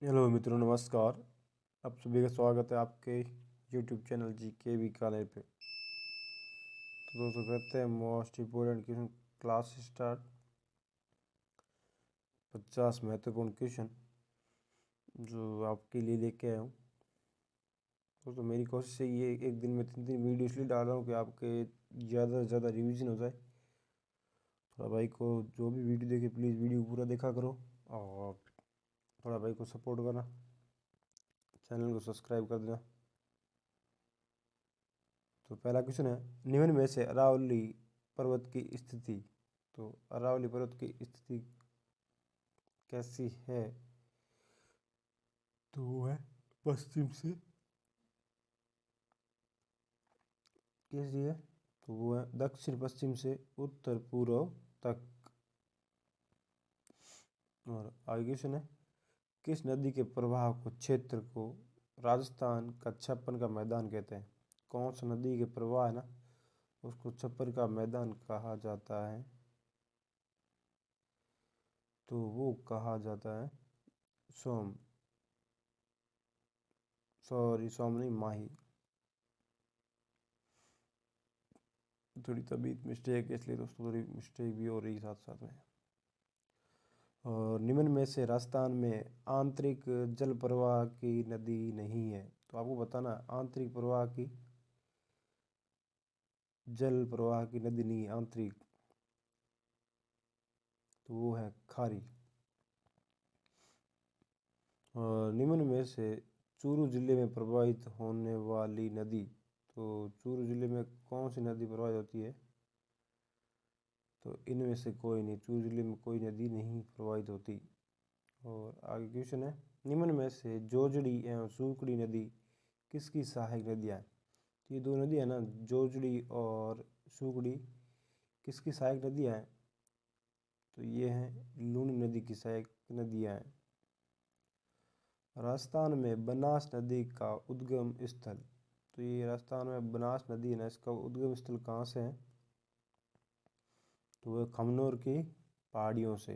Hello मित्रों, नमस्कार। आप सभी का स्वागत है आपके यूट्यूब चैनल जी के बीकानेर पे। तो दोस्तों, कहते हैं most important question class start. 50 महत्वपूर्ण क्वेश्चन जो आपके लिए लेके आया हूँ। दोस्तों, मेरी कोशिश है ये एक दिन में 3 वीडियो इसलिए डाल रहा हूँ कि आपके ज़्यादा से ज़्यादा रिवीजन हो जाए। थोड़ा भाई को जो भी वीडियो देखे प्लीज़ वीडियो पूरा देखा करो और थोड़ा भाई को सपोर्ट करना, चैनल को सब्सक्राइब कर देना। तो पहला क्वेश्चन है, निम्न में से अरावली पर्वत की स्थिति। तो अरावली पर्वत की स्थिति कैसी है? तो वो है पश्चिम से कैसी है? तो वो है दक्षिण पश्चिम से उत्तर पूर्व तक। और आगे क्वेश्चन है, किस नदी के प्रवाह को क्षेत्र को राजस्थान का छप्पन का मैदान कहते हैं? कौन सा नदी के प्रवाह है ना, उसको छप्पन का मैदान कहा जाता है? तो वो कहा जाता है सोम सॉरी सोम नहीं, माही। थोड़ी तबीयत मिस्टेक है इसलिए दोस्तों थोड़ी मिस्टेक भी हो रही साथ साथ में। और निम्न में से राजस्थान में आंतरिक जल प्रवाह की नदी नहीं है। तो आपको बताना आंतरिक प्रवाह की जल प्रवाह की नदी नहीं है, आंतरिक। तो वो है खारी। और निम्न में से चूरू जिले में प्रवाहित होने वाली नदी। तो चूरू जिले में कौन सी नदी प्रवाहित होती है? तो इनमें से कोई नहीं, चूरू जिले में कोई नदी नहीं प्रवाहित होती। और आगे क्वेश्चन है, निम्न में से जोजड़ी एवं सूकड़ी नदी किसकी सहायक नदियाँ हैं? तो ये दो नदियाँ हैं ना, जोजड़ी और सूकड़ी, किसकी सहायक नदियाँ हैं? तो ये हैं लूनी नदी की सहायक नदियाँ हैं। राजस्थान में बनास नदी का उद्गम स्थल। तो ये राजस्थान में बनास नदी है ना, इसका उद्गम स्थल कहाँ से है? तो वह खमनोर की पहाड़ियों से।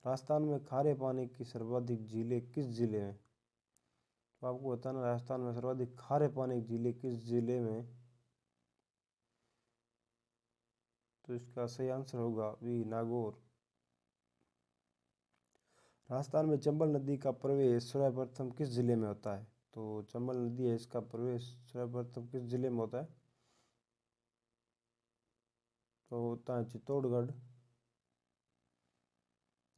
राजस्थान में खारे पानी की सर्वाधिक झीलें किस जिले में? तो आपको बताना राजस्थान में सर्वाधिक खारे पानी की झीलें किस जिले में? तो इसका सही आंसर होगा बी, नागौर। राजस्थान में चंबल नदी का प्रवेश सर्वप्रथम किस जिले में होता है? तो चंबल नदी है, इसका प्रवेश सर्वप्रथम किस जिले में होता है? तो होता है चित्तौड़गढ़।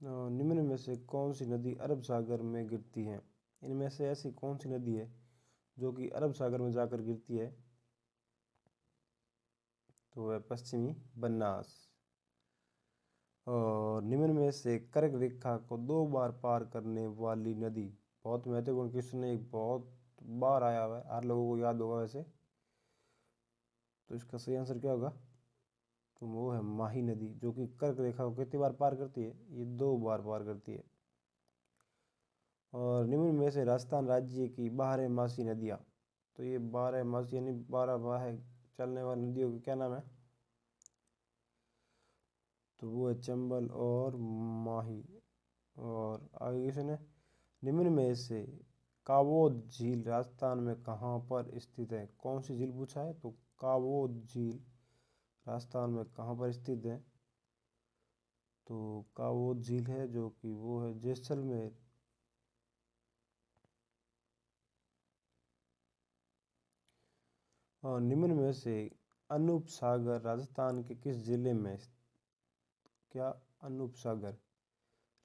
निम्न में से कौन सी नदी अरब सागर में गिरती है? इनमें से ऐसी कौन सी नदी है जो कि अरब सागर में जाकर गिरती है? तो वह पश्चिमी बनास। और निम्न में से कर्क रेखा को 2 बार पार करने वाली नदी। बहुत महत्वपूर्ण क्वेश्चन है, एक बहुत बार आया हुआ है, हर लोगों को याद होगा वैसे। तो इसका सही आंसर क्या होगा? तो वो है माही नदी, जो कि कर्क रेखा को कितनी बार पार करती है? ये 2 बार पार करती है। और निम्न में से राजस्थान राज्य की बारहमासी नदियाँ। तो ये बारहमासी यानी 12 माह चलने वाली नदियों का क्या नाम है? तो वो है चंबल और माही। और आगे क्वेश्चन है, निम्न में से कावोद झील राजस्थान में कहाँ पर स्थित है? कौन सी झील पूछा है? तो कावोद झील राजस्थान में कहाँ पर स्थित है? तो कावोद झील है जो कि वो है जैसलमेर। और निम्न में से अनूप सागर राजस्थान के किस जिले में क्या? अनूप सागर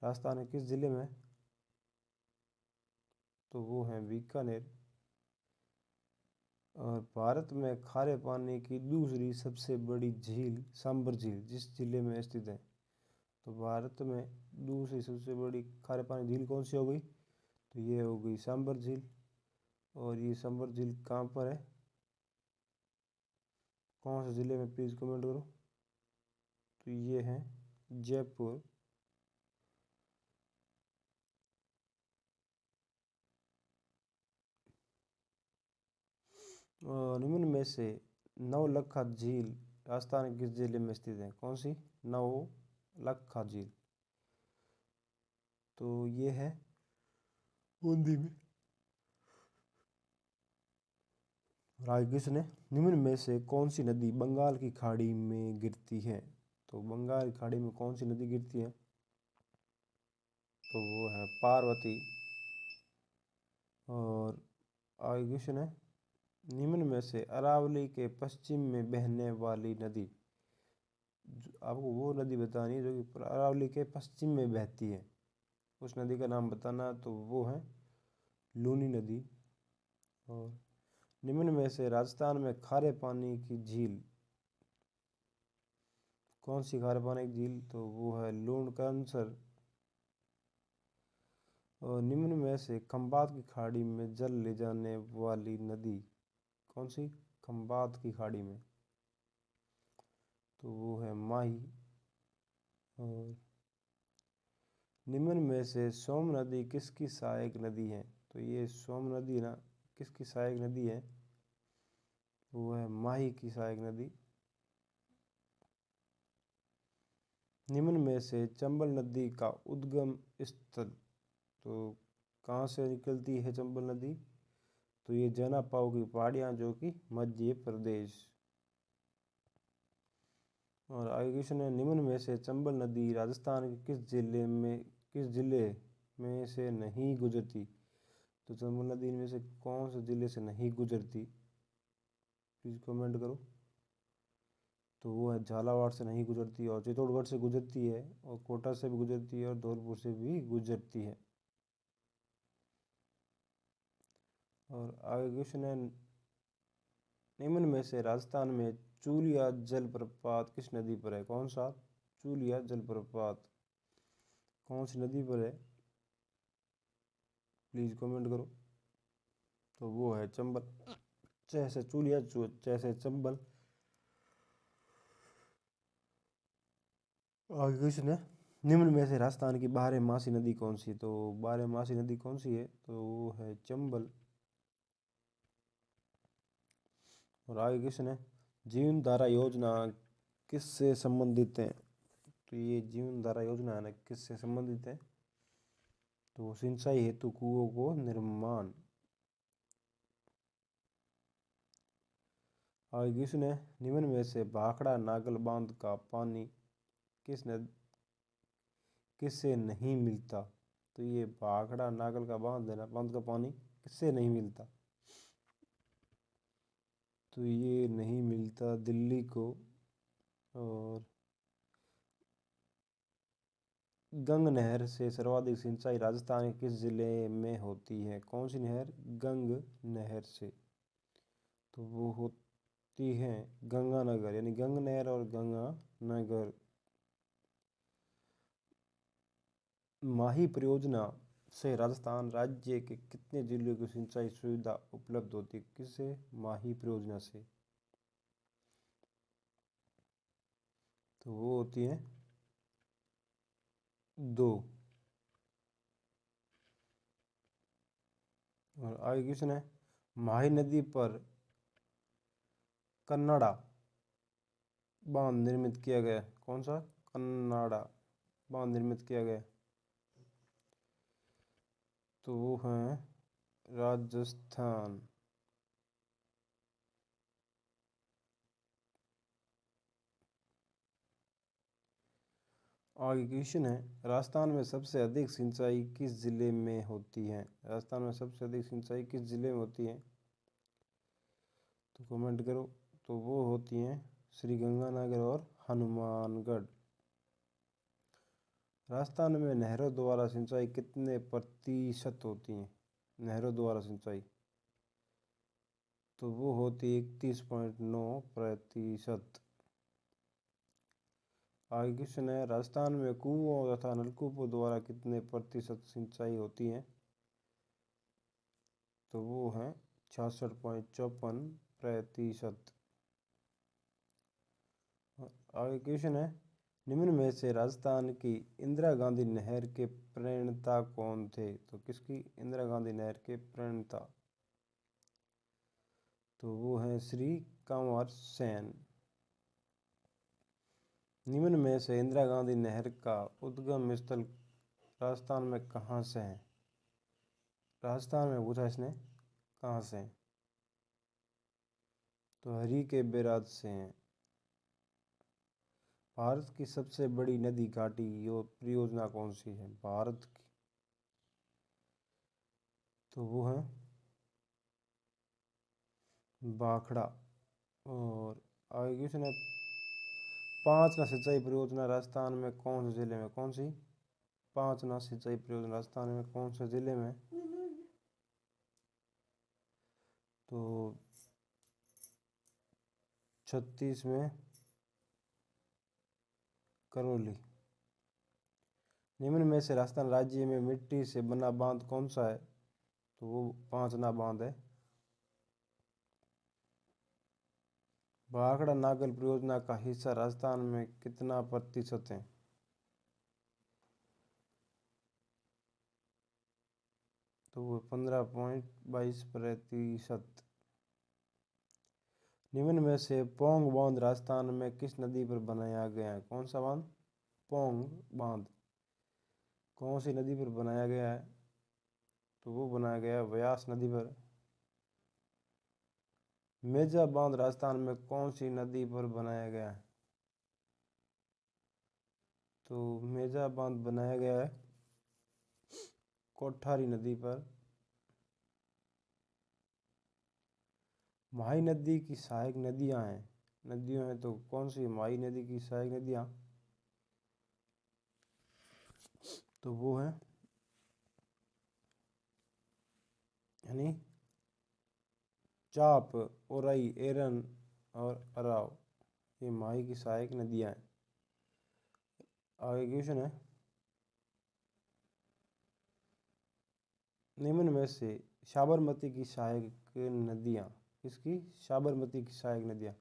राजस्थान के किस जिले में? तो वो है बीकानेर। और भारत में खारे पानी की दूसरी सबसे बड़ी झील सांबर झील जिस जिले में स्थित है? तो भारत में दूसरी सबसे बड़ी खारे पानी झील कौन सी हो गई? तो ये हो गई सांबर झील। और ये सांबर झील कहाँ पर है, कौन से ज़िले में, प्लीज़ कमेंट करो। तो ये है जयपुर। और निम्न में से नवलखा झील राजस्थान के किस जिले में स्थित है? कौन सी? नवलखा झील। तो ये है बूंदी में। क्वेश्चन है, निम्न में से कौन सी नदी बंगाल की खाड़ी में गिरती है? तो बंगाल की खाड़ी में कौन सी नदी गिरती है? तो वो है पार्वती। और क्वेश्चन है, निम्न में से अरावली के पश्चिम में बहने वाली नदी, आपको वो नदी बतानी है जो कि अरावली के पश्चिम में बहती है, उस नदी का नाम बताना। तो वो है लूनी नदी। और निम्न में से राजस्थान में खारे पानी की झील, कौन सी खारे पानी की झील? तो वो है लूणकरनसर। और निम्न में से खंबात की खाड़ी में जल ले जाने वाली नदी, कौन सी? खंबात की खाड़ी में, तो वो है माही। और निम्न में से सोम नदी किसकी सहायक नदी है? तो ये सोम नदी ना किसकी सहायक नदी है? वो है माही की सहायक नदी। निम्न में से चंबल नदी का उद्गम स्थल, तो कहाँ से निकलती है चंबल नदी? तो ये जना पाव की पहाड़ियाँ जो कि मध्य प्रदेश। और आगे क्वेश्चन है, निम्न में से चंबल नदी राजस्थान के किस जिले में से नहीं गुजरती? तो चंबल नदी इनमें से कौन से जिले से नहीं गुजरती? प्लीज कमेंट करो। तो वो है झालावाड़ से नहीं गुजरती, और चित्तौड़गढ़ से गुजरती है, और कोटा से भी गुजरती है, और धौलपुर से भी गुजरती है। और आगे क्वेश्चन है, निम्न में से राजस्थान में चूलिया जलप्रपात किस नदी पर है? कौन सा चूलिया जलप्रपात कौन सी नदी पर है? प्लीज कमेंट करो। तो वो है चंबल। जैसे चूलिया जैसे चंबल। आगे क्वेश्चन है, निम्न में से राजस्थान की बारहमासी नदी कौन सी है? तो बारहमासी नदी कौन सी है? तो वो है चंबल। और आगे क्वेश्चन है, जीवन धारा योजना किससे संबंधित है? तो ये जीवन धारा योजना है ना, किससे संबंधित है? तो सिंचाई हेतु कुओं को निर्माण। आगे क्वेश्चन है, निम्न में से भाखड़ा नागल बांध का पानी किससे नहीं मिलता? तो ये भाखड़ा नागल का बांध का पानी किससे नहीं मिलता? तो ये नहीं मिलता दिल्ली को। और गंग नहर से सर्वाधिक सिंचाई राजस्थान के किस जिले में होती है? कौन सी नहर? गंग नहर से। तो वो होती है गंगानगर, यानी गंग नहर और गंगानगर। माही परियोजना से राजस्थान राज्य के कितने जिलों को सिंचाई सुविधा उपलब्ध होती है? किससे? माही परियोजना से। तो वो होती है 2। और आगे क्वेश्चन है, माही नदी पर कन्नाडा बांध निर्मित किया गया, कौन सा? कन्नाडा बांध निर्मित किया गया। तो वो है राजस्थान। आगे क्वेश्चन है, राजस्थान में सबसे अधिक सिंचाई किस जिले में होती है? राजस्थान में सबसे अधिक सिंचाई किस जिले में होती है? तो कमेंट करो। तो वो होती हैं श्री गंगानगर और हनुमानगढ़। राजस्थान में नहरों द्वारा सिंचाई कितने प्रतिशत होती है? नहरों द्वारा सिंचाई, तो वो होती 31.9%। आगे क्वेश्चन है, राजस्थान में कुओं तथा नलकूपों द्वारा कितने प्रतिशत सिंचाई होती है? तो वो है 66.54%। आगे क्वेश्चन है, निम्न में से राजस्थान की इंदिरा गांधी नहर के प्रणेता कौन थे? तो किसकी इंदिरा गांधी नहर के प्रणेता? तो वो है श्री कंवर सेन। निम्न में से इंदिरा गांधी नहर का उद्गम स्थल राजस्थान में कहाँ से हैं? राजस्थान में पूछा इसने कहाँ से हैं, तो हरी के बैराज से हैं। भारत की सबसे बड़ी नदी घाटी यो परियोजना कौन सी है भारत की? तो वो है भाखड़ा। और आगे क्वेश्चन है, पांच ना सिंचाई परियोजना राजस्थान में कौन से जिले में, कौन सी पांच ना सिंचाई परियोजना राजस्थान में कौन से जिले में? तो 36 में करौली। निम्न में से राजस्थान राज्य में मिट्टी से बना बांध कौन सा है? तो वो पांचना बांध है। भाखड़ा नागल परियोजना का हिस्सा राजस्थान में कितना प्रतिशत है? तो वो 15.22%। निम्न में से पोंग बांध राजस्थान में किस नदी पर बनाया गया है? कौन सा बांध? पोंग बांध कौन सी नदी पर बनाया गया है? तो वो बनाया गया है व्यास नदी पर। मेजा बांध राजस्थान में कौन सी नदी पर बनाया गया है? तो मेजा बांध बनाया गया है कोठारी नदी पर। माही नदी की सहायक नदियां हैं, नदियों हैं तो कौन सी माही नदी की सहायक नदियां? तो वो है यानी चाप, ओरई, एरन और अराव, ये माही की सहायक नदियां हैं। आगे क्वेश्चन है, निम्न में से साबरमती की सहायक नदियां किसकी? साबरमती की सहायक नदियां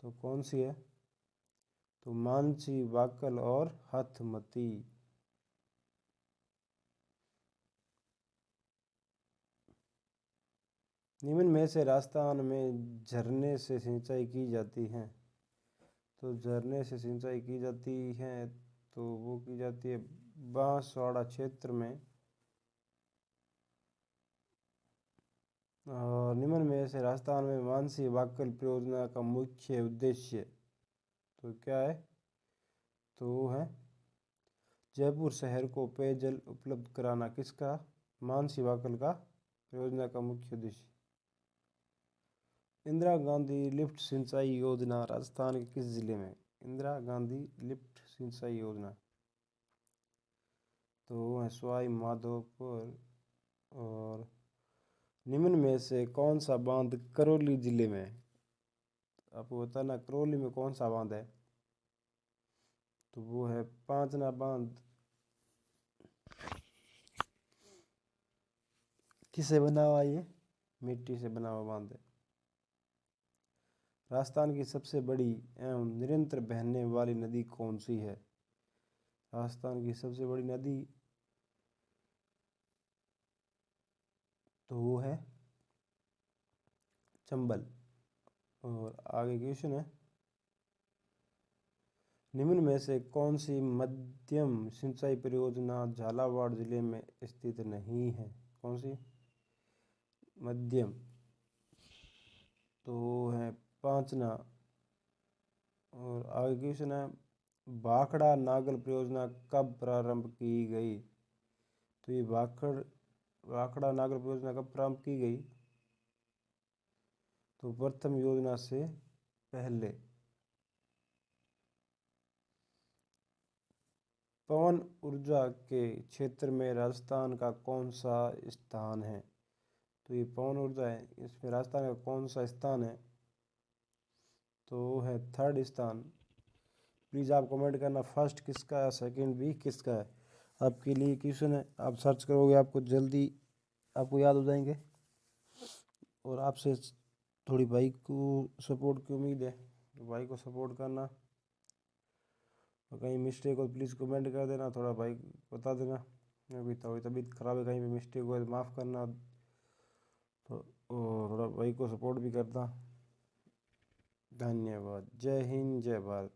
तो कौन सी है? तो मानसी, वाकल और हथमती। निम्न में से राजस्थान में झरने से सिंचाई की जाती है? तो झरने से सिंचाई की जाती है तो वो की जाती है बांसवाड़ा क्षेत्र में। और निम्न में से राजस्थान में मानसी वाकल परियोजना का मुख्य उद्देश्य तो क्या है? तो वो है जयपुर शहर को पेयजल उपलब्ध कराना। किसका? मानसी वाकल का परियोजना का मुख्य उद्देश्य। इंदिरा गांधी लिफ्ट सिंचाई योजना राजस्थान के किस जिले में? इंदिरा गांधी लिफ्ट सिंचाई योजना तो वो है सवाई माधोपुर। और निम्न में से कौन सा बांध करौली जिले में है? आपको बताना करौली में कौन सा बांध है? तो वो है पांचना बांध। किससे बना हुआ ये? मिट्टी से बना हुआ बांध है। राजस्थान की सबसे बड़ी एवं निरंतर बहने वाली नदी कौन सी है? राजस्थान की सबसे बड़ी नदी तो वो है चंबल। और आगे क्वेश्चन है, निम्न में से कौन सी मध्यम सिंचाई परियोजना झालावाड़ जिले में स्थित नहीं है? कौन सी मध्यम? तो वो है पांचना। और आगे क्वेश्चन है, भाखड़ा नागल परियोजना कब प्रारंभ की गई? तो ये भाखड़ा नागल परियोजना कब प्रारंभ की गई? तो प्रथम योजना से पहले। पवन ऊर्जा के क्षेत्र में राजस्थान का कौन सा स्थान है? तो ये पवन ऊर्जा है, इसमें राजस्थान का कौन सा स्थान है? तो वो है थर्ड स्थान। प्लीज़ आप कमेंट करना फर्स्ट किसका है, सेकंड भी किसका है। आपके लिए क्वेश्चन है, आप सर्च करोगे आपको जल्दी आपको याद हो जाएंगे। और आपसे थोड़ी भाई को सपोर्ट की उम्मीद है, तो भाई को सपोर्ट करना। और कहीं मिस्टेक हो प्लीज़ कमेंट कर देना, थोड़ा भाई बता देना। अभी थोड़ी तबीयत खराब है, कहीं भी मिस्टेक हो तो माफ़ करना। तो थोड़ा भाई को सपोर्ट भी करना। धन्यवाद। जय हिंद, जय भारत।